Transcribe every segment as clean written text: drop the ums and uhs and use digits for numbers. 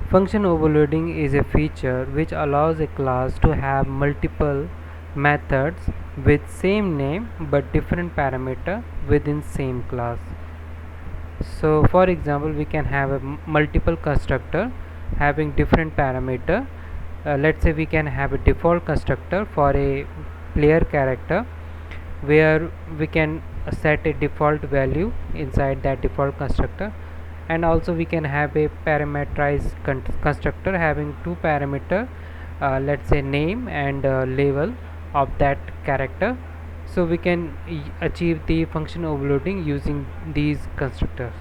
Function overloading is a feature which allows a class to have multiple methods with same name but different parameter within same class. So for example, we can have a multiple constructor having different parameter. Let's say we can have a default constructor for a player character where we can set a default value inside that default constructor, and also we can have a parameterized constructor having two parameter, let's say name and label of that character. So we can achieve the function overloading using these constructors.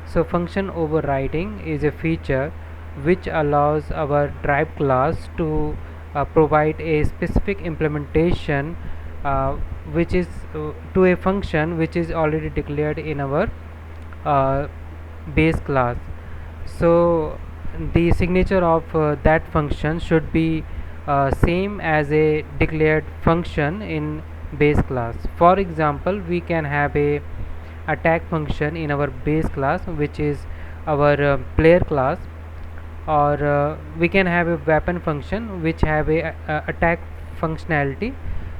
So function overriding is a feature which allows our drive class to provide a specific implementation, uh, which is to a function which is already declared in our uh, base class. So the signature of that function should be same as a declared function in base class. For example, we can have a attack function in our base class, which is our player class, or we can have a weapon function which have a attack functionality,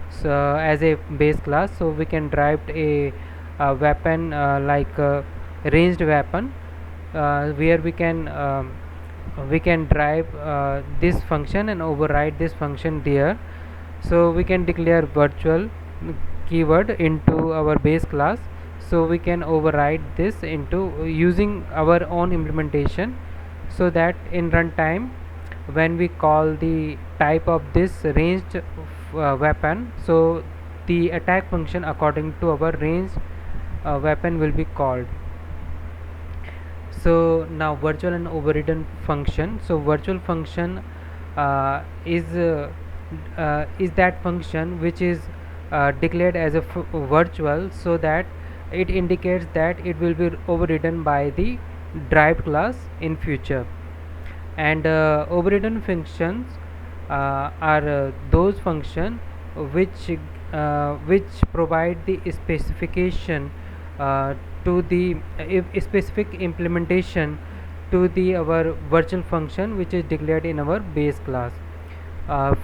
so as a base class. So we can drive a weapon like ranged weapon, where we can drive this function and override this function there. So we can declare virtual keyword into our base class, so we can override this into using our own implementation, so that in runtime when we call the type of this ranged weapon, so the attack function according to our ranged weapon will be called. So now virtual and overridden function. So virtual function is that function which is declared as a virtual, so that it indicates that it will be overridden by the derived class in future. And overridden functions are those functions which provide the specification to the specific implementation to the our virtual function which is declared in our base class.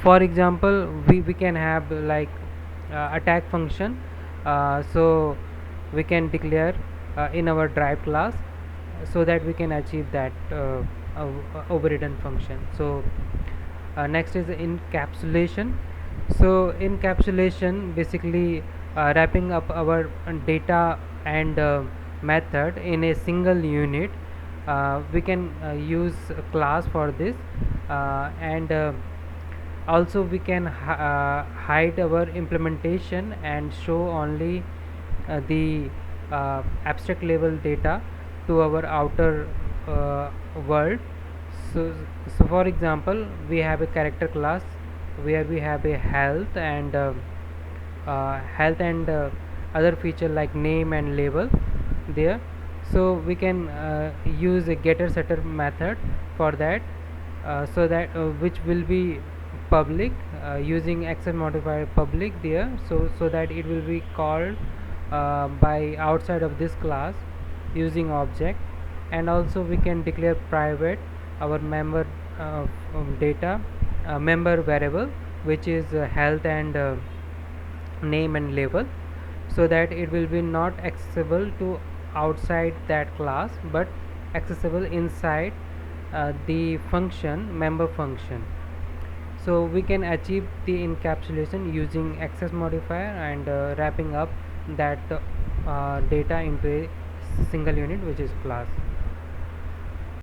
For example, we can have like attack function, so we can declare in our drive class, so that we can achieve that overridden function. So next is encapsulation. So encapsulation basically wrapping up our data and method in a single unit. We can use a class for this, and also we can hide our implementation and show only the abstract level data to our outer world. So for example, we have a character class where we have a health and other feature like name and label there. So we can use a getter setter method for that, so that which will be public, using access modifier public there, so that it will be called by outside of this class using object. And also we can declare private our member data member variable, which is health and name and label, so that it will be not accessible to outside that class but accessible inside the function member function. So we can achieve the encapsulation using access modifier and wrapping up that data into a single unit, which is class.